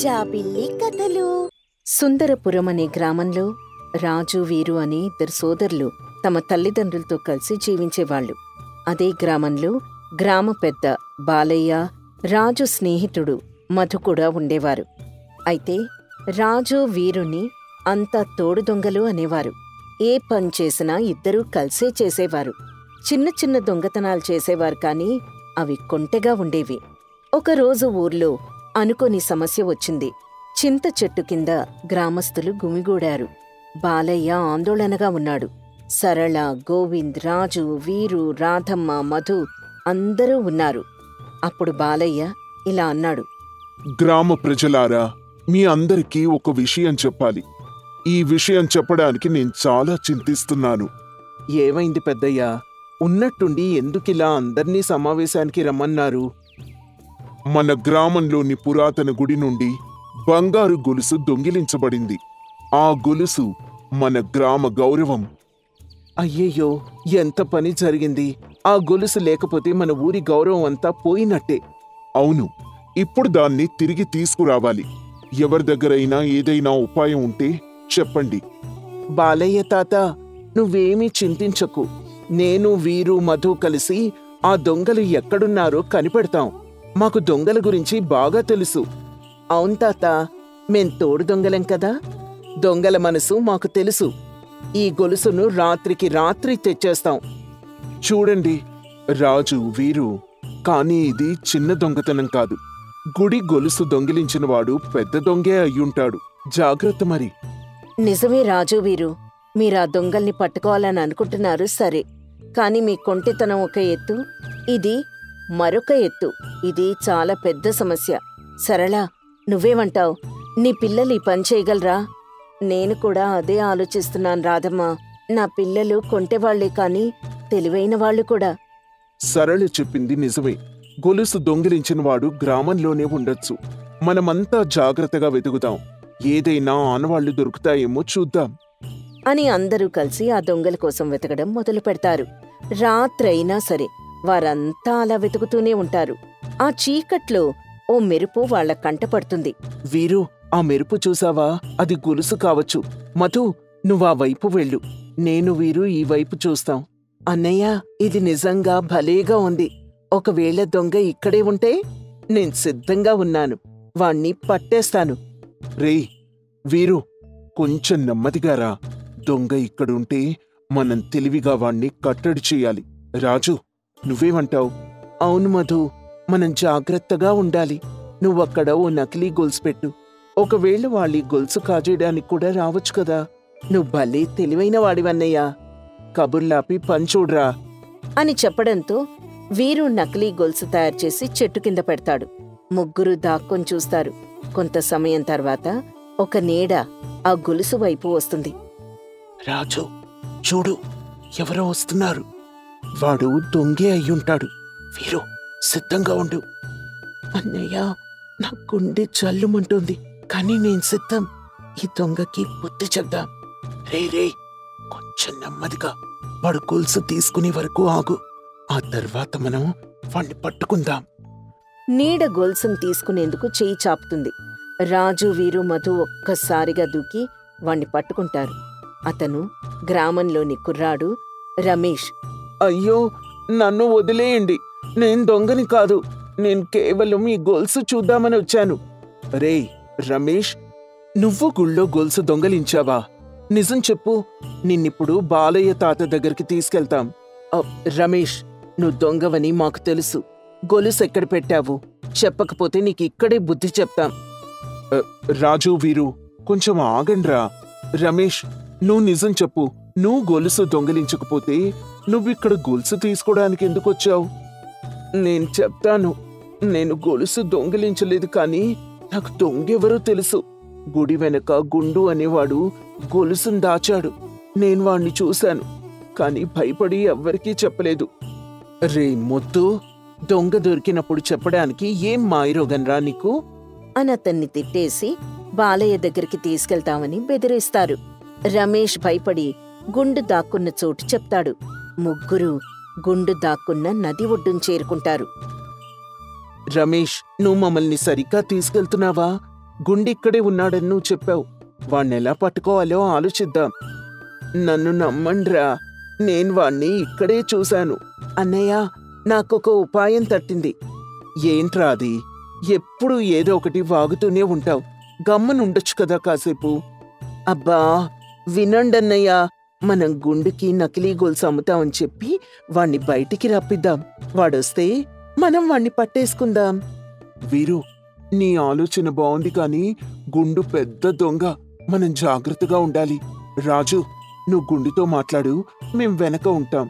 జాబిల్లి కథలు. సుందరపురం అనే గ్రామంలో రాజు, వీరు అనే ఇద్దరు సోదరులు తమ తల్లిదండ్రులతో కలిసి జీవించేవాళ్లు. అదే గ్రామంలో గ్రామ పెద్ద బాలయ్య, రాజు స్నేహితుడు మధు కూడా ఉండేవారు. అయితే రాజు, వీరుని అంతా తోడు దొంగలు అనేవారు. ఏ పని చేసినా ఇద్దరూ కలిసే చేసేవారు. చిన్న చిన్న దొంగతనాలు చేసేవారు, కానీ అవి కొంటెగా ఉండేవి. ఒకరోజు ఊర్లో అనుకోని సమస్య వచ్చింది. చింత చెట్టు కింద గ్రామస్తులు గుమిగూడారు. బాలయ్య ఆందోళనగా ఉన్నాడు. సరళ, గోవింద్, రాజు, వీరు, రాధమ్మ, మధు అందరూ ఉన్నారు. అప్పుడు బాలయ్య ఇలా అన్నాడు. గ్రామ ప్రజలారా, మీ అందరికీ ఒక విషయం చెప్పాలి. ఈ విషయం చెప్పడానికి నేను చాలా చింతిస్తున్నాను. ఏమైంది పెద్దయ్యా? ఉన్నట్టుండి ఎందుకిలా అందర్నీ సమావేశానికి రమ్మన్నారు? మన గ్రామంలోని పురాతన గుడి నుండి బంగారు గొలుసు దొంగిలించబడింది. ఆ గొలుసు మన గ్రామ గౌరవం. అయ్యయ్యో, ఎంత పని జరిగింది! ఆ గొలుసు లేకపోతే మన ఊరి గౌరవం అంతా పోయినట్టే. అవును, ఇప్పుడు దాన్ని తిరిగి తీసుకురావాలి. ఎవరి దగ్గరైనా ఏదైనా ఉపాయం ఉంటే చెప్పండి. బాలయ్య తాత, నువ్వేమీ చింతించకు. నేను, వీరు, మధు కలిసి ఆ దొంగలు ఎక్కడున్నారో కనిపెడతాం. మాకు దొంగల గురించి బాగా తెలుసు. అవును తాత, మేం తోడు దొంగలం కదా. దొంగల మనసు మాకు తెలుసు. ఈ గొలుసును రాత్రికి రాత్రి తెచ్చేస్తాం. చూడండి రాజు, వీరు, కానీ ఇది చిన్న దొంగతనం కాదు. గుడి గొలుసు దొంగిలించినవాడు పెద్ద దొంగే అయ్యుంటాడు. జాగ్రత్త మరి. నిజమే రాజు, వీరు, మీరా దొంగల్ని పట్టుకోవాలని అనుకుంటున్నారు, సరే. కాని మీ కొంటెతనం ఒక ఎత్తు, ఇది మరొక ఎత్తు. ఇది చాలా పెద్ద సమస్య. సరళ, నువ్వేమంటావ్? నీ పిల్లలు ఈ పని చేయగలరా? నేను కూడా అదే ఆలోచిస్తున్నాను రాధమ్మ. నా పిల్లలు కొంటెవాళ్లే, కాని తెలివైన వాళ్ళు కూడా. సరళ చెప్పింది నిజమే. గొలుసు దొంగిలించినవాడు గ్రామంలోనే ఉండొచ్చు. మనమంతా జాగ్రత్తగా వెతుకుతాం. ఏదైనా ఆనవాళ్లు దొరుకుతాయేమో చూద్దాం అని అందరూ కలిసి ఆ దొంగల కోసం వెతకడం మొదలు పెడతారు. రాత్రైనా సరే వారంతా అలా వెతుకుతూనే ఉంటారు. ఆ చీకట్లో ఓ మెరుపు వాళ్ల కంటపడుతుంది. వీరు, ఆ మెరుపు చూసావా? అది గొలుసు కావచ్చు. మధు, నువ్వా వైపు వెళ్ళు. నేను, వీరు ఈ వైపు చూస్తాం. అన్నయ్య, ఇది నిజంగా భలేగా ఉంది. ఒకవేళ దొంగ ఇక్కడే ఉంటే నేను సిద్ధంగా ఉన్నాను. వాణ్ణి పట్టేస్తాను. రేయ్ వీరు, కొంచెం నెమ్మదిగా రా. దొంగ ఇక్కడుంటే మనం తెలివిగా వాణ్ణి కట్టడి చెయ్యాలి. రాజు, నువ్వేమంటావు? అవును మధు, మనం జాగ్రత్తగా ఉండాలి. నువ్వక్కడ ఓ నకిలీ గొలుసు పెట్టు. ఒకవేళ వాళ్ళీ గొలుసు కాజేయడానికి కూడా రావచ్చు కదా. నువ్వు భలే తెలివైన వాడివన్నయ్యా. కబుర్లాపి పంచూడ్రా అని చెప్పడంతో వీరు నకిలీ గొలుసు తయారు చేసి చెట్టు కింద పెడతాడు. ముగ్గురు దాక్కొని చూస్తారు. కొంత సమయం తర్వాత ఒక నీడ ఆ గొలుసు వైపు వస్తుంది. రాజు, చూడు, ఎవరో వస్తున్నారు. వాడు దొంగే అయ్యుంటాడు. వీరు, సిద్ధంగా ఉండు. అన్నయ్య, నా గుండె జల్లుమంటుంది, కానీ నేను సిద్ధం. ఈ దొంగకి బుద్ధి చెప్దాం. రే, కొంచెం నెమ్మదిగా. వాడు గొలుసు తీసుకునే వరకు ఆగు. ఆ తర్వాత మనం వాణ్ణి పట్టుకుందాం. నీడ గొలుసును తీసుకునేందుకు చెయ్యి చాపుతుంది. రాజు, వీరు, మధు ఒక్కసారిగా దూకి వాణ్ణి పట్టుకుంటారు. అతను గ్రామంలోని కుర్రాడు రమేష్. అయ్యో, నన్ను వదిలేయండి. నేను దొంగని కాదు. నేను కేవలం ఈ గొలుసు చూద్దామని వచ్చాను. రేయ్ రమేష్, నువ్వు గుళ్ళో గొలుసు దొంగలించావా? నిజం చెప్పు. నిన్నిప్పుడు బాలయ్య తాత దగ్గరికి తీసుకెళ్తాం. రమేష్, నువ్వు దొంగవని మాకు తెలుసు. గొలుసు ఎక్కడ పెట్టావు? చెప్పకపోతే నీకిక్కడే బుద్ధి చెప్తాం. రాజు, వీరు, కొంచెం ఆగండ్రా. రమేష్, నువ్వు నిజం చెప్పు. నువ్వు గొలుసు దొంగిలించకపోతే నువ్విక్కడ గొలుసు తీసుకోవడానికి ఎందుకొచ్చావు? నేను చెప్తాను. నేను గొలుసు దొంగిలించలేదు, కానీ నాకు దొంగెవరో తెలుసు. గుడి వెనక గుండు అనేవాడు గొలుసును దాచాడు. నేను వాణ్ణి చూశాను, కానీ భయపడి ఎవ్వరికీ చెప్పలేదు. రే మొద్దు, దొంగ దొరికినప్పుడు చెప్పడానికి ఏం మాయరోగన్రా నీకు? అని అతన్ని తిట్టేసి బాలయ్య దగ్గరికి తీసుకెళ్తామని బెదిరిస్తారు. రమేష్ భయపడి గుండు దాక్కున్న చోటు చెప్తాడు. ముగ్గురు గుండు దాక్కున్న నది ఒడ్డును చేరుకుంటారు. రమేష్, నువ్వు మమ్మల్ని సరిగ్గా తీసుకెళ్తున్నావా? గుండిక్కడే ఉన్నాడని నువ్వు చెప్పావు. వాణ్ణెలా పట్టుకోవాలో ఆలోచిద్దాం. నన్ను నమ్మండ్రా, నేను వాణ్ణి ఇక్కడే చూశాను. అన్నయ్య, నాకొక ఉపాయం తట్టింది. ఏంట్రా అది? ఎప్పుడూ ఏదో ఒకటి వాగుతూనే ఉంటావు. గమ్మనుండొచ్చు కదా కాసేపు. అబ్బా వినండన్నయ్య, మనం గుండుకి నకిలీ గొలుసు అమ్ముతామని చెప్పి వాణ్ణి బయటికి రప్పిద్దాం. వాడొస్తే మనం వాణ్ణి పట్టేసుకుందాం. వీరు, నీ ఆలోచన బావుంది కాని గుండు పెద్ద దొంగ. మనం జాగ్రత్తగా ఉండాలి. రాజు, నువ్వు గుండుతో మాట్లాడు, మేం వెనక ఉంటాం.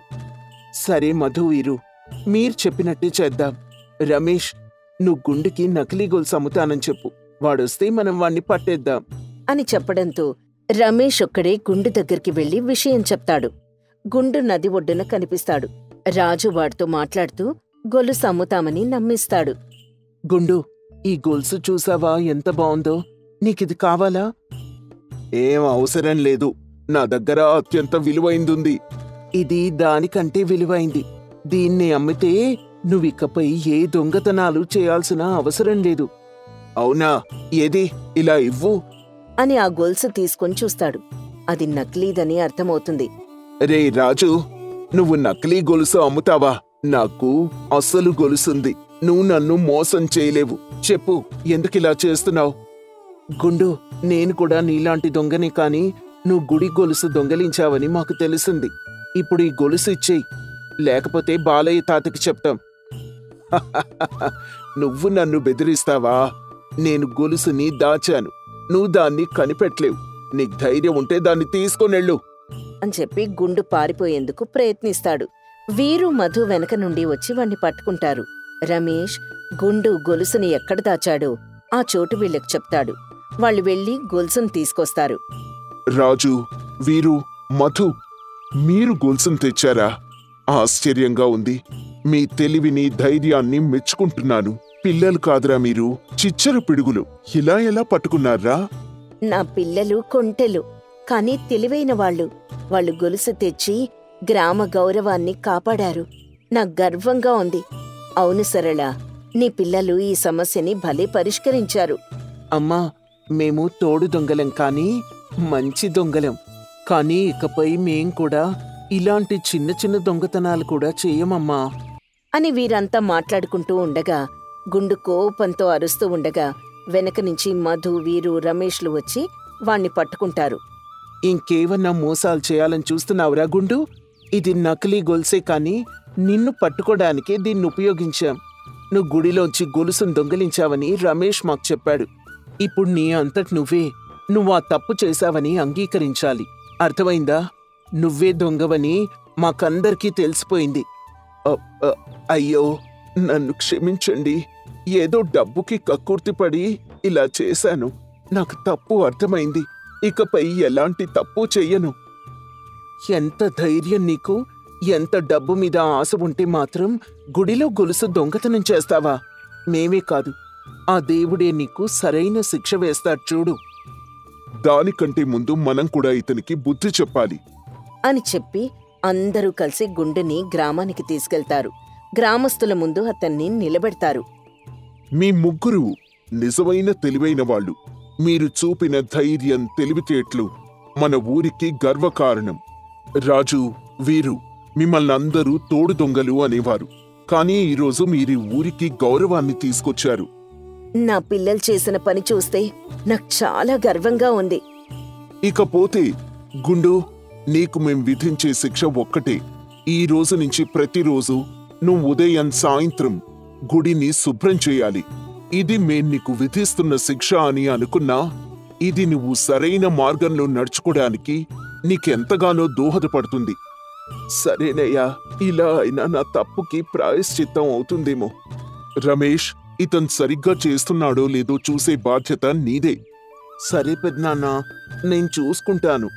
సరే మధు, వీరు, మీరు చెప్పినట్టే చేద్దాం. రమేష్, నువ్వు గుండుకి నకిలీ గొలుసు అమ్ముతానని చెప్పు. వాడొస్తే మనం వాణ్ణి పట్టేద్దాం అని చెప్పడంతో రమేష్ ఒక్కడే గుండు దగ్గరికి వెళ్లి విషయం చెప్తాడు. గుండు నది ఒడ్డున కనిపిస్తాడు. రాజు వాడితో మాట్లాడుతూ గొలుసు అమ్ముతామని నమ్మిస్తాడు. గుండు, ఈ గొలుసు చూసావా ఎంత బావుందో? నీకిది కావాలా? ఏం అవసరం లేదు, నా దగ్గర అత్యంత విలువైందుంది. ఇది దానికంటే విలువైంది. దీన్ని అమ్మితే నువ్వికపై ఏ దొంగతనాలు చేయాల్సిన అవసరం లేదు. అవునా? ఏది, ఇలా ఇవ్వు అని ఆ గొలుసు తీసుకొని చూస్తాడు. అది నకిలీదని అర్థమవుతుంది. రే రాజు, నువ్వు నకిలీ గొలుసు అమ్ముతావా? నాకు అసలు గొలుసుంది. నువ్వు నన్ను మోసం చేయలేవు. చెప్పు, ఎందుకిలా చేస్తున్నావు? గుండు, నేను కూడా నీలాంటి దొంగనే, కాని నువ్వు గుడి గొలుసు దొంగలించావని మాకు తెలిసింది. ఇప్పుడు ఈ గొలుసు ఇచ్చేయి, లేకపోతే బాలయ్య తాతకి చెప్తాం. నువ్వు నన్ను బెదిరిస్తావా? నేను గొలుసుని దాచాను, నువ్వు దాన్ని కనిపెట్టలేవు. నీకు ధైర్యం ఉంటే దాన్ని తీసుకొనెళ్ళు అని చెప్పి గుండు పారిపోయేందుకు ప్రయత్నిస్తాడు. వీరు మధు వెనక నుండి వచ్చి వాణ్ణి పట్టుకుంటారు. రమేష్ గుండు గొలుసుని ఎక్కడ దాచాడో ఆ చోటు వీళ్ళకి చెప్తాడు. వాళ్ళు వెళ్లి గొలుసును తీసుకొస్తారు. రాజు, వీరు, మధు, మీరు గొలుసును తెచ్చారా? ఆశ్చర్యంగా ఉంది. మీ తెలివిని, ధైర్యాన్ని మెచ్చుకుంటున్నాను. పిల్లలు కాదురా మీరు, చిచ్చర పిడుగులు. ఇలా ఎలా పట్టుకున్నారా? నా పిల్లలు కొంటెలు, కాని తెలివైన వాళ్ళు. వాళ్ళు గొలుసు తెచ్చి గ్రామ గౌరవాన్ని కాపాడారు. నాకు గర్వంగా ఉంది. అవును సరళ, నీ పిల్లలు ఈ సమస్యని భలే పరిష్కరించారు. అమ్మా, మేము తోడు దొంగలం కాని మంచి దొంగలం. కానీ ఇకపై మేం కూడా ఇలాంటి చిన్న చిన్న దొంగతనాలు కూడా చెయ్యమమ్మా అని వీరంతా మాట్లాడుకుంటూ ఉండగా గుండు కోపంతో అరుస్తూ ఉండగా వెనక నుంచి మధు, వీరు, రమేష్లు వచ్చి వాణ్ణి పట్టుకుంటారు. ఇంకేమన్నా మోసాలు చేయాలని చూస్తున్నావురా గుండు? ఇది నకిలీ గొలుసే, కాని నిన్ను పట్టుకోడానికే దీన్ని ఉపయోగించాం. నువ్వు గుడిలోంచి గొలుసును దొంగలించావని రమేష్ మాకు చెప్పాడు. ఇప్పుడు నీ అంతటి నువ్వు ఆ తప్పు చేశావని అంగీకరించాలి. అర్థమైందా? నువ్వే దొంగవని మాకందరికీ తెలిసిపోయింది. అయ్యో, నన్ను క్షమించండి. ఏదో డబ్బుకి కక్కుర్తిపడి ఇలా చేశాను. నాకు తప్పు అర్థమైంది. ఇకపై ఎలాంటి తప్పు చెయ్యను. ఎంత ధైర్యం నీకు? ఎంత డబ్బు మీద ఆశ ఉంటే మాత్రం గుడిలో గొలుసు దొంగతనం చేస్తావా? మేమే కాదు, ఆ దేవుడే నీకు సరైన శిక్ష వేస్తాడు చూడు. దానికంటే ముందు మనం కూడా ఇతనికి బుద్ధి చెప్పాలి అని చెప్పి అందరూ కలిసి గుండుని గ్రామానికి తీసుకెళ్తారు. గ్రామస్తుల ముందు అతన్ని నిలబెడతారు. మీ ముగ్గురు నిజమైన తెలివైన వాళ్ళు. మీరు చూపిన ధైర్యం, తెలివితేటలు మన ఊరికి గర్వకారణం. రాజు, వీరు, మిమ్మల్ని అందరూ తోడు దొంగలు అనేవారు. కానీ ఈరోజు మీరు ఊరికి గౌరవాన్ని తీసుకొచ్చారు. నా పిల్లలు చేసిన పని చూస్తే నాకు చాలా గర్వంగా ఉంది. ఇకపోతే గుండు, నీకు మేం విధించే శిక్ష ఒక్కటే. ఈ రోజు నుంచి ప్రతిరోజు నువ్వు ఉదయం, సాయంత్రం గుడిని శుభ్రం చేయాలి. ఇది మేం నీకు విధిస్తున్న శిక్ష అని అనుకున్నా, ఇది నువ్వు సరైన మార్గంలో నడుచుకోవడానికి నీకెంతగానో దోహదపడుతుంది. సరేనయ్యా, ఇలా అయినా నా తప్పుకి ప్రాయశ్చిత్తం అవుతుందేమో. రమేష్, ఇతను సరిగ్గా చేస్తున్నాడో లేదో చూసే బాధ్యత నీదే. సరే పెద్దనాన్న, నేను చూసుకుంటాను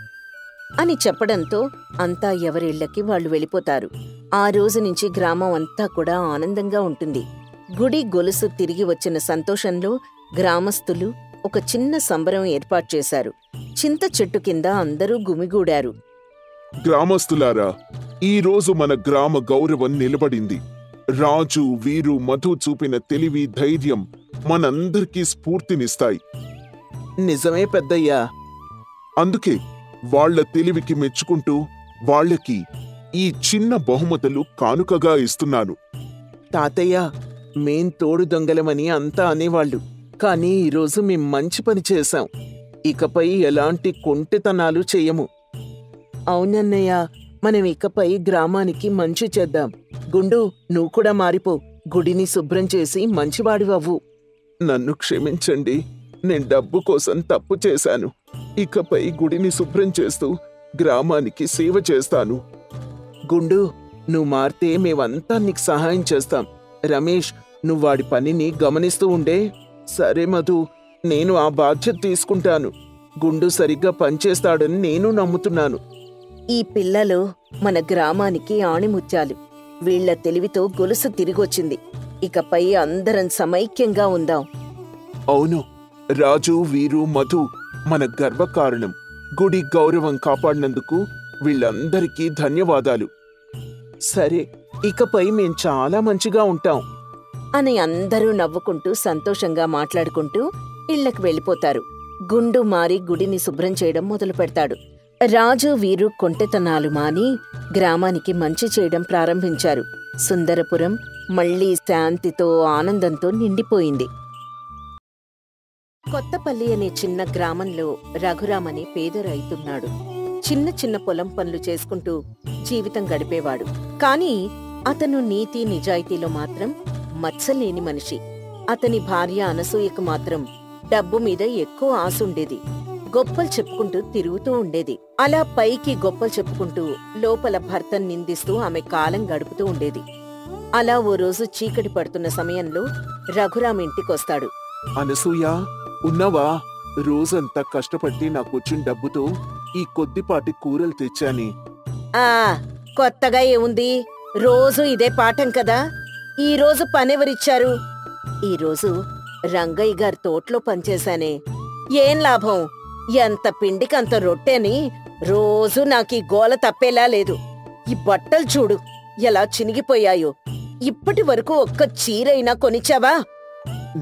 అని చెప్పడంతో అంతా ఎవరిళ్లకి వాళ్ళు వెళ్ళిపోతారు. ఆ రోజు నుంచి గ్రామం అంతా కూడా ఆనందంగా ఉంటుంది. గుడి గొలుసు తిరిగి వచ్చిన సంతోషంలో గ్రామస్తులు ఒక చిన్న సంబరం ఏర్పాటు చేశారు. చింత చెట్టు కింద అందరూ గుమిగూడారు. గ్రామస్తులారా, ఈ రోజు మన గ్రామ గౌరవం నిలబడింది. రాజు, వీరు, మధు చూపిన తెలివి, ధైర్యం మనందరికీ స్ఫూర్తినిస్తాయి. నిజమే పెద్దయ్యా. అందుకే వాళ్ళ తెలివికి మెచ్చుకుంటూ వాళ్ళకి ఈ చిన్న బహుమతులు కానుకగా ఇస్తున్నాను. తాతయ్య, మేం తోడు దొంగలమని అంతా అనేవాళ్ళు. కానీ ఈరోజు మేం మంచి పని చేశాం. ఇకపై ఎలాంటి కొంటెతనాలు చెయ్యము. అవునన్నయ్య, మనం ఇకపై గ్రామానికి మంచి చేద్దాం. గుండు, నువ్వు కూడా మారిపో. గుడిని శుభ్రం చేసి మంచివాడివవ్వు. నన్ను క్షమించండి, నేను డబ్బు కోసం తప్పు చేశాను. ఇకపై గుడిని శుభ్రం చేస్తూ గ్రామానికి సేవ చేస్తాను. గుండు, నువ్వు మారితే మేమంతా నీకు సహాయం చేస్తాం. రమేష్, నువ్వు వాడి పనిని గమనిస్తూ ఉండే. సరే మధు, నేను ఆ బాధ్యత తీసుకుంటాను. గుండు సరిగ్గా పనిచేస్తాడని నేను నమ్ముతున్నాను. ఈ పిల్లలు మన గ్రామానికి ఆణిముత్యాలు. వీళ్ల తెలివితో గొలుసు తిరిగొచ్చింది. ఇకపై అందరం సమైక్యంగా ఉందాం. అవును, రాజు, వీరు, మధు మన గర్వకారణం. గుడి గౌరవం కాపాడినందుకు వీళ్ళందరికీ ధన్యవాదాలు. సరే, ఇకపై మేం చాలా మంచిగా ఉంటాం అని అందరూ నవ్వుకుంటూ సంతోషంగా మాట్లాడుకుంటూ ఇళ్లకు వెళ్ళిపోతారు. గుండు మారి గుడిని శుభ్రం చేయడం మొదలు పెడతాడు. రాజు, వీరు కొంటెతనాలు మాని గ్రామానికి మంచి చేయడం ప్రారంభించారు. సుందరపురం మళ్లీ శాంతితో, ఆనందంతో నిండిపోయింది. కొత్తపల్లి అనే చిన్న గ్రామంలో రఘురామ్ అనే పేద రైతున్నాడు. చిన్న చిన్న పొలం పనులు చేసుకుంటూ జీవితం గడిపేవాడు. కాని అతను నీతి నిజాయితీలో మాత్రం మచ్చలేని మనిషి. అతని భార్య అనసూయకు మాత్రం డబ్బు మీద ఎక్కువ ఆసుండేది. గొప్పలు చెప్పుకుంటూ తిరుగుతూ ఉండేది. అలా పైకి గొప్పలు చెప్పుకుంటూ లోపల భర్తను నిందిస్తూ ఆమె కాలం గడుపుతూ ఉండేది. అలా ఓ రోజు చీకటి పడుతున్న సమయంలో రఘురామ్ ఇంటికొస్తాడు. అనసూయ, ఉన్నావా? రోజంతా కష్టపడి నాకొచ్చిన డబ్బుతో ఈ కొద్దిపాటి కూరలు తెచ్చాని. ఆ కొత్తగా ఏముంది, రోజు ఇదే పాఠం కదా. ఈ రోజు పనెవరిచ్చారు? ఈరోజు రంగయ్య గారి తోటలో పనిచేశానే. ఏం లాభం? ఎంత పిండికంత రొట్టెని రోజు నాకీ గోల తప్పేలా లేదు. ఈ బట్టలు చూడు ఎలా చినిగిపోయాయో. ఇప్పటి వరకు ఒక్క చీరైనా కొనిచ్చావా?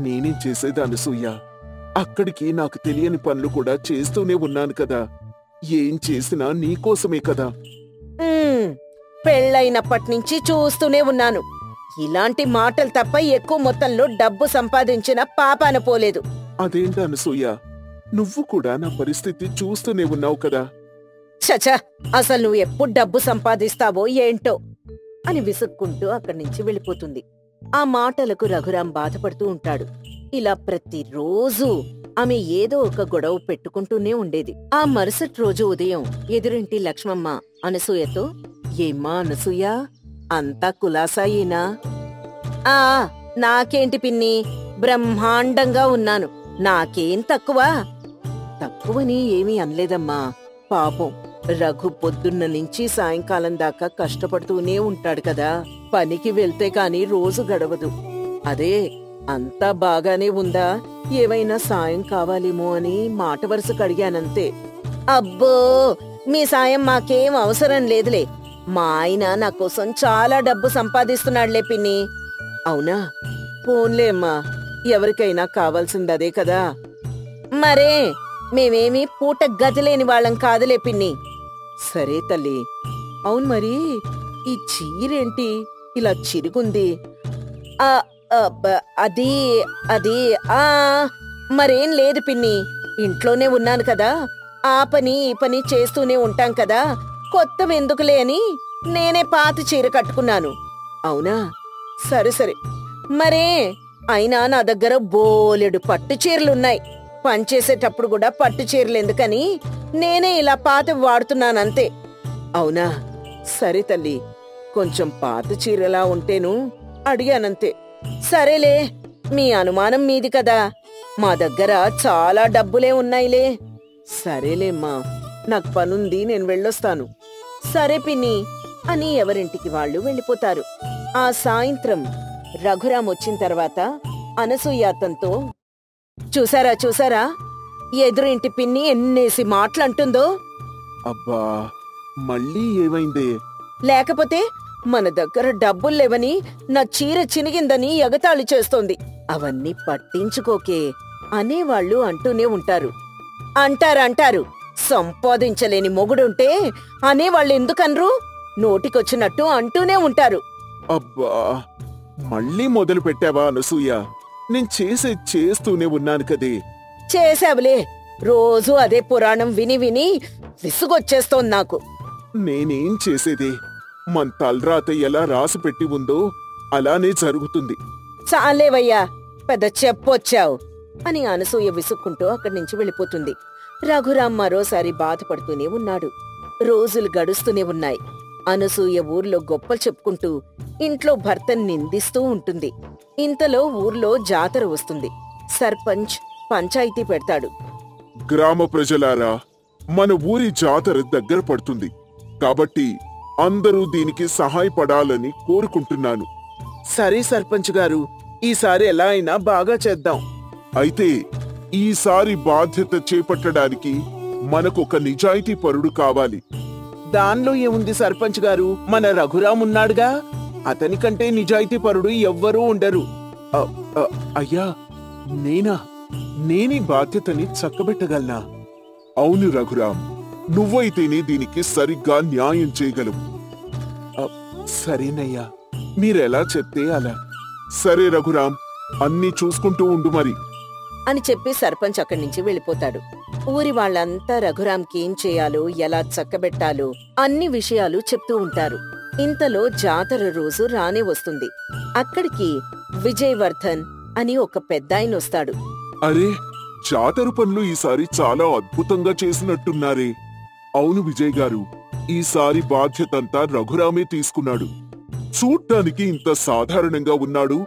నేనేం చేసేది అనసూయ? అక్కడికి నాకు తెలియని పనులు కూడా చేస్తూనే ఉన్నాను కదా. ఏం చేసినా నీకోసమే కదా. పెళ్ళైనప్పటినుంచి చూస్తూనే ఉన్నాను. ఇలాంటి మాటలు తప్ప ఎక్కువ మొత్తంలో డబ్బు సంపాదించిన పాపాన పోలేదు. అదేంటి అనసూయ, నువ్వు కూడా నా పరిస్థితి చూస్తూనే ఉన్నావు కదా. చచా, అసలు నువ్వు ఎప్పుడు డబ్బు సంపాదిస్తావో ఏంటో అని విసుక్కుంటూ అక్కడి నుంచి వెళ్ళిపోతుంది. ఆ మాటలకు రఘురాం బాధపడుతూ ఉంటాడు. ఇలా ప్రతిరోజూ ఆమె ఏదో ఒక గొడవ పెట్టుకుంటూనే ఉండేది. ఆ మరుసటి రోజు ఉదయం ఎదురింటి లక్ష్మమ్మ అనసూయతో, ఏమ్మా అనసూయ, అంతా కులాసాయేనా? ఆ నాకేంటి పిన్ని, బ్రహ్మాండంగా ఉన్నాను. నాకేం తక్కువ? తక్కువని ఏమీ అనలేదమ్మా. పాపం రఘు పొద్దున్న నుంచి సాయంకాలం దాకా కష్టపడుతూనే ఉంటాడు కదా. పనికి వెళ్తే కాని రోజు గడవదు. అదే అంతా బాగానే ఉందా, ఏవైనా సాయం కావాలేమో అని మాట వరుసకు అడిగానంతే. అబ్బో, మీ సాయం మాకేం అవసరం లేదులే. మా ఆయన నా కోసం చాలా డబ్బు సంపాదిస్తున్నాడులే పిన్ని. అవునా? పోన్లే అమ్మా, ఎవరికైనా కావాల్సిందదే కదా. మరే మేమేమీ పూట గదిలేని వాళ్ళం కాదులే పిన్ని. సరే తల్లి. అవును మరి, ఈ చీరేంటి ఇలా చిరుగుంది? అది అది ఆ మరేం లేదు పిన్ని. ఇంట్లోనే ఉన్నాను కదా, ఆ పని ఈ పని చేస్తూనే ఉంటాం కదా. కొత్తవెందుకులే అని నేనే పాత చీర కట్టుకున్నాను. అవునా? సరే సరే. మరే అయినా నా దగ్గర బోలెడు పట్టు చీరలున్నాయి. పనిచేసేటప్పుడు కూడా పట్టు చీరలు ఎందుకని నేనే ఇలా పాత వాడుతున్నానంతే. అవునా? సరే తల్లి, కొంచెం పాత చీరలా ఉంటేను అడిగానంతే. సరేలే, మీ అనుమానం మీది కదా. మా దగ్గర చాలా డబ్బులే ఉన్నాయిలే. సరేలేమ్మా, నాకు పనుంది, నేను వెళ్ళొస్తాను. సరే పిన్ని అని ఎవరింటికి వాళ్ళు వెళ్ళిపోతారు. ఆ సాయంత్రం రఘురాం వచ్చిన తర్వాత అనసూయ అతనితో, చూసారా చూసారా, ఎదురింటి పిన్ని ఎన్నేసి మాటలంటుందో. అబ్బా, మళ్ళీ ఏమైందే? లేకపోతే మన దగ్గర డబ్బుల్లేవని, నా చీర చినిగిందని ఎగతాళి చేస్తోంది. అవన్నీ పట్టించుకోకే అనేవాళ్లు అంటూనే ఉంటారు. అంటారు సంపాదించలేని మొగుడుంటే అనేవాళ్ళు ఎందుకనరు? నోటికొచ్చినట్టు అంటూనే ఉంటారు. అబ్బా, మళ్ళీ మొదలు పెట్టావా అనసూయ? నేను చేస్తూనే ఉన్నాను కదే. చేసావులే, రోజూ అదే పురాణం విని విని విసుగొచ్చేస్తోంది నాకు. నేనేం చేసేదే? మన తలరాత ఎలా రాసి పెట్టి ఉందో అలానే జరుగుతుంది. చాలేవయ్యా, పెద్ద చెప్పొచ్చావు అని అనసూయ విసుక్కుంటూ అక్కడి నుంచి వెళ్ళిపోతుంది. రఘురాం మరోసారి బాధపడుతూనే ఉన్నాడు. రోజులు గడుస్తూనే ఉన్నాయి. అనసూయ ఊర్లో గొప్పలు చెప్పుకుంటూ ఇంట్లో భర్తని నిందిస్తూ ఉంటుంది. ఇంతలో ఊర్లో జాతర వస్తుంది. సర్పంచ్ పంచాయితీ పెడతాడు. గ్రామ ప్రజలారా, మన ఊరి జాతర దగ్గర పడుతుంది కాబట్టి అందరూ దీనికి సహాయపడాలని కోరుకుంటున్నాను. సరే సర్పంచ్ గారు, ఈసారి ఎలా అయినా బాగా చేద్దాం. అయితే ఈసారి బాధ్యత చేపట్టడానికి మనకొక నిజాయితీ పరుడు కావాలి. దానిలో ఏముంది సర్పంచ్ గారు, మన రఘురాం ఉన్నాడుగా. అతని కంటే నిజాయితీ పరుడు ఎవ్వరూ ఉండరు. అయ్యా, నేనీ బాధ్యతని చక్కబెట్టగలనా? అవును రఘురాం, నువ్వైతేనే దీనికి సరిగ్గా న్యాయం చేయగలవు. సరేనయ్యా, మీరెలా చెప్తే అలా. సరే రఘురాం, అన్నీ చూసుకుంటూ ఉండు మరి అని చెప్పి సర్పంచ్ అక్కడి నుంచి వెళ్ళిపోతాడు. ఊరి వాళ్ళంతా రఘురాంకి ఏం చేయాలో, ఎలా చక్కబెట్టాలో అన్ని విషయాలు చెప్తూ ఉంటారు. ఇంతలో జాతర రోజు రానే వస్తుంది. అక్కడికి విజయవర్ధన్ అని ఒక పెద్దాయనొస్తాడు. అరే, జాతర పనులు ఈసారి చాలా అద్భుతంగా చేసినట్టున్నారే. అవును విజయ్ గారు, ఈసారి బాధ్యతంతా రఘురామే తీసుకున్నాడు. చూడ్డానికి ఇంత సాధారణంగా ఉన్నాడు,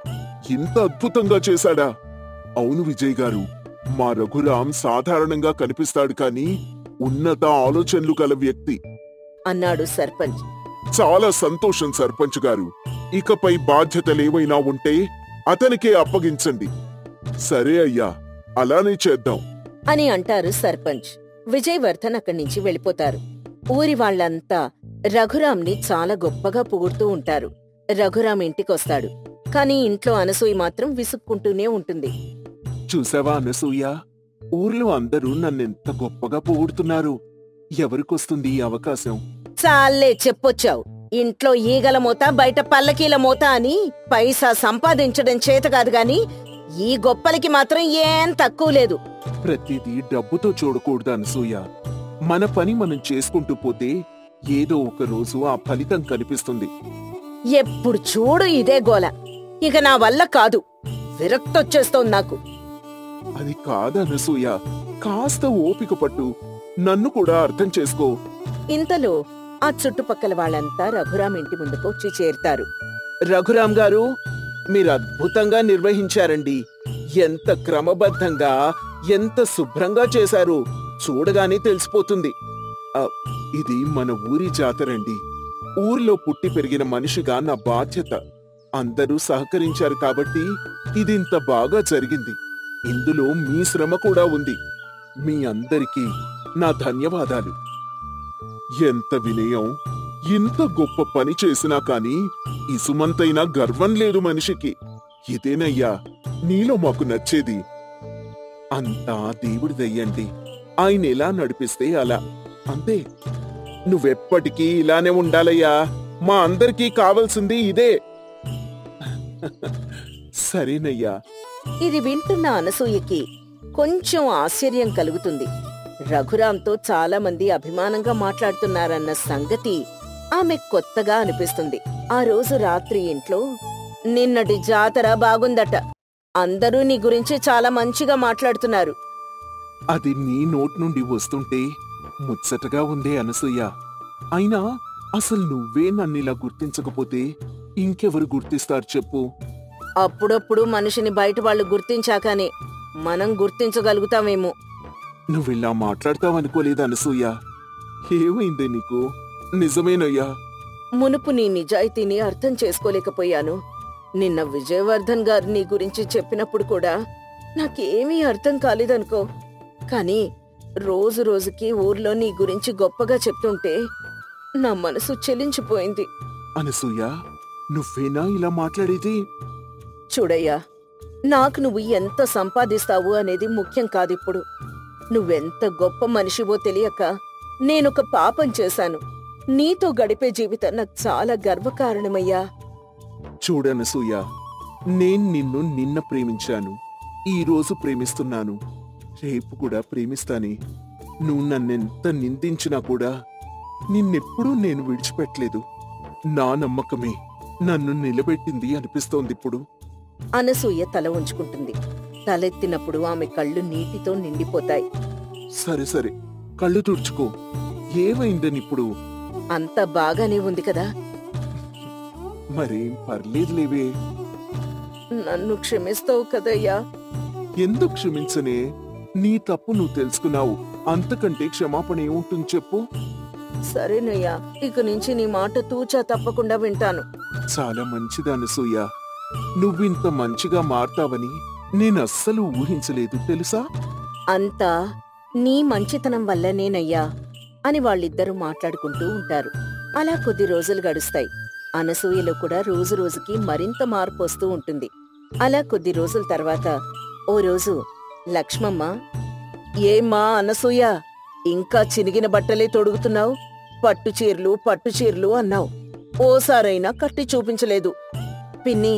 ఇంత అద్భుతంగా చేశాడా? అవును విజయ్ గారు, మా రఘురాం సాధారణంగా కనిపిస్తాడు కానీ ఉన్నత ఆలోచనలు గల వ్యక్తి అన్నాడు సర్పంచ్. చాలా సంతోషం సర్పంచ్ గారు. ఇకపై బాధ్యతలేవైనా ఉంటే అతనికే అప్పగించండి. సరే అయ్యా, అలానే చేద్దాం అని అంటారు సర్పంచ్. విజయవర్ధన్ అక్కడి నుంచి వెళ్ళిపోతారు. ఊరి వాళ్ళంతా రఘురాంని చాలా గొప్పగా పొగుడుతూ ఉంటారు. రఘురాం ఇంటికొస్తాడు. కాని ఇంట్లో అనసూయ మాత్రం విసుక్కుంటూనే ఉంటుంది. చూసావా అనసూయ, ఊర్లో అందరూ నన్నెంత గొప్పగా పొగుడుతున్నారు. ఎవరికొస్తుంది ఈ అవకాశం? చాలే చెప్పొచ్చావు. ఇంట్లో ఈగల మోత, బయట పల్లకీల మోత అని పైసా సంపాదించడం చేత కాదు గాని ఈ గొప్పలకి మాత్రం ఏం తక్కువ లేదు. ప్రతిదీ డబ్బుతో చూడకూడదు అనసూయ. మన పని మనం చేసుకుంటూ పోతే ఏదో ఒక రోజు ఆ ఫలితం కనిపిస్తుంది. ఎప్పుడు చూడు ఇదే గోల. ఇక నా వల్ల కాదు, విరక్తొచ్చేస్తోంది నాకు. అది కాదనసూయ, కాస్త ఓపిక పట్టు, నన్ను కూడా అర్థం చేసుకో. ఇంతలో ఆ చుట్టుపక్కల వాళ్ళంతా రఘురాం ఇంటి ముందుకు వచ్చి చేరుతారు. రఘురాం గారు, మీరు అద్భుతంగా నిర్వహించారండి. ఎంత క్రమబద్ధంగా, ఎంత శుభ్రంగా చేశారు, చూడగానే తెలిసిపోతుంది. ఇది మన ఊరి జాతరండి. ఊర్లో పుట్టి పెరిగిన మనిషిగా నా బాధ్యత. అందరూ సహకరించారు కాబట్టి ఇదింత బాగా జరిగింది. ఇందులో మీ శ్రమ కూడా ఉంది. మీ అందరికీ నా ధన్యవాదాలు. ఎంత వినయం! ఇంత గొప్ప పని చేసినా కాని ఇసుమంతైనా గర్వం లేదు మనిషికి. ఇదేనయ్యా నీలో మాకు నచ్చేది. అంతా దేవుడిదయ్యండి. ఆయన ఎలా నడిపిస్తే అలా, అంతే. నువ్వెప్పటికీ ఇలానే ఉండాలయ్యా. మా అందరికీ కావలసింది ఇదే. సరేనయ్యా. ఇది వింటున్న అనసూయకి కొంచెం ఆశ్చర్యం కలుగుతుంది. రఘురాంతో చాలా మంది అభిమానంగా మాట్లాడుతున్నారన్న సంగతి ఆమె కొత్తగా అనిపిస్తుంది. ఆ రోజు రాత్రి ఇంట్లో, నిన్నటి జాతర బాగుందట, అందరూ నీ గురించి చాలా మంచిగా మాట్లాడుతున్నారు. అది నీ నోట్ నుండి వస్తుంటే ముచ్చటగా ఉందే అనసూయ. అయినా అసలు నువ్వే నన్నిలా గుర్తించకపోతే ఇంకెవరు గుర్తిస్తారు చెప్పు? అప్పుడప్పుడు మనిషిని బయట వాళ్ళు గుర్తించాకనే మనం గుర్తించగలుగుతామేమో. నువ్విలా మాట్లాడతావనుకోలేదు అనసూయ. ఏమైందే నీకు? నిజమేనయ్యా. మునుపు నీ నిజాయితీని అర్థం చేసుకోలేకపోయాను. నిన్న విజయవర్ధన్ గారు నీ గురించి చెప్పినప్పుడు కూడా నాకేమీ అర్థం కాలేదనుకో. కాని రోజు రోజుకి ఊర్లో నీ గురించి గొప్పగా చెప్తుంటే నా మనసు చెలించిపోయింది. అనసూయ, నువ్వేనా ఇలా మాట్లాడేది? చూడయ్యా, నాకు నువ్వు ఎంత సంపాదిస్తావు అనేది ముఖ్యం కాదిప్పుడు. నువ్వెంత గొప్ప మనిషివో తెలియక నేనొక పాపం చేశాను. నీతో గడిపే జీవితం నాకు చాలా గర్వకారణమయ్యా. చూడనసూయ, నేను నిన్ను నిన్న ప్రేమించాను, ఈ రోజు ప్రేమిస్తున్నాను, రేపు కూడా ప్రేమిస్తానే. నువ్వు నన్నెంత నిందించినా కూడా నిన్నెప్పుడూ నేను విడిచిపెట్టలేదు. నా నమ్మకమే నన్ను నిలబెట్టింది అనిపిస్తోందిప్పుడు. అనసూయ తల ఉంచుకుంటుంది. తలెత్తినప్పుడు ఆమె కళ్ళు నీటితో నిండిపోతాయి. సరే సరే, కళ్ళు తుడుచుకో. ఏమైందనిప్పుడు? అంతా బాగానే ఉంది కదా? మరేం పర్లేదులేవే. నన్ను క్షమిస్తావు కదయ్యా? ఎందుకు క్షమించనే? నీ తప్పు నువ్వు తెలుసుకున్నావు, అంతకంటే క్షమాపణ ఏముంటుంది చెప్పు? సరేనయ్యా, ఇక నుంచి నీ మాట తూచా తప్పకుండా వింటాను. చాలా మంచిది అనసూయ. నువ్వింత మంచిగా మారతావని నేనస్సలు ఊహించలేదు తెలుసా? అంతా నీ మంచితనం వల్లనేనయ్యా అని వాళ్ళిద్దరూ మాట్లాడుకుంటూ ఉంటారు. అలా కొద్ది రోజులు గడుస్తాయి. అనసూయలో కూడా రోజు రోజుకి మరింత మార్పు వస్తూ ఉంటుంది. అలా కొద్ది రోజుల తర్వాత ఓ రోజు లక్ష్మమ్మ, ఏమ్మా అనసూయ, ఇంకా చినిగిన బట్టలే తొడుగుతున్నావు? పట్టుచీరలు అన్నావు, ఓసారైనా కట్టి చూపించలేదు. పిన్ని,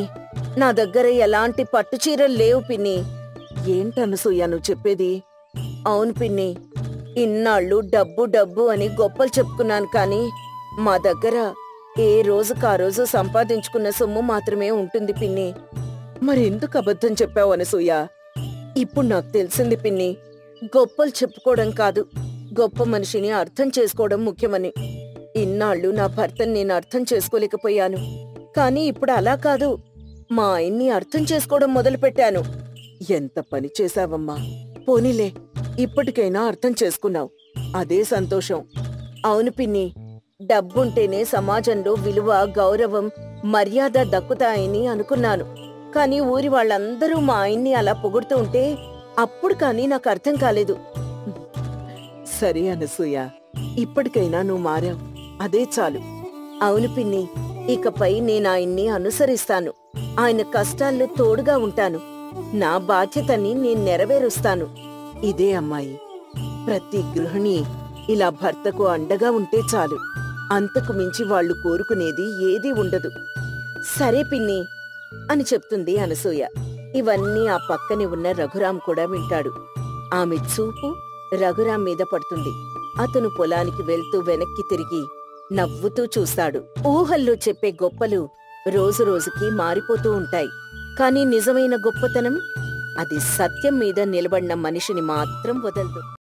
నా దగ్గర ఎలాంటి పట్టుచీరలు లేవు పిన్ని. ఏంటనసూయ నువ్వు చెప్పేది? అవును పిన్ని, ఇన్నాళ్ళు డబ్బు డబ్బు అని గొప్పలు చెప్పుకున్నాను, కాని మా దగ్గర ఏ రోజుకా రోజు సంపాదించుకున్న సొమ్ము మాత్రమే ఉంటుంది పిన్ని. మరెందుకు అబద్ధం చెప్పావు అనసూయ? ఇప్పుడు నాకు తెలిసింది పిన్ని, గొప్పలు చెప్పుకోవడం కాదు, గొప్ప మనిషిని అర్థం చేసుకోవడం ముఖ్యమని. ఇన్నాళ్ళు నా భర్తని నేను అర్థం చేసుకోలేకపోయాను, కానీ ఇప్పుడు అలా కాదు, మా ఆయన్ని అర్థం చేసుకోవడం మొదలుపెట్టాను. ఎంత పని చేశావమ్మా! పోనీలే, ఇప్పటికైనా అర్థం చేసుకున్నావు, అదే సంతోషం. అవును పిన్ని, డబ్బుంటేనే సమాజంలో విలువ, గౌరవం, మర్యాద దక్కుతాయని అనుకున్నాను. కాని ఊరి వాళ్ళందరూ మా ఆయన్ని అలా పొగుడుతూ ఉంటే అప్పుడు కానీ నాకు అర్థం కాలేదు. సరే అనసూయ, ఇప్పటికైనా నువ్వు మారావు, అదే చాలు. అవును పిన్ని, ఇకపై నేనాయన్ని అనుసరిస్తాను, ఆయన కష్టాల్లో తోడుగా ఉంటాను, నా బాధ్యతని నేను నెరవేరుస్తాను. ఇదే అమ్మాయి, ప్రతి గృహిణి ఇలా భర్తకు అండగా ఉంటే చాలు, అంతకు మించి వాళ్ళు కోరుకునేది ఏదీ ఉండదు. సరే పిన్ని అని చెప్తుంది అనసూయ. ఇవన్నీ ఆ పక్కనే ఉన్న రఘురాం కూడా వింటాడు. ఆమె చూపు రఘురాం మీద పడుతుంది. అతను పొలానికి వెళ్తూ వెనక్కి తిరిగి నవ్వుతూ చూస్తాడు. ఊహల్లో చెప్పే గొప్పలు రోజు రోజుకి మారిపోతూ ఉంటాయి, కాని నిజమైన గొప్పతనం అది సత్యం మీద నిలబడిన మనిషిని మాత్రం వదలదు.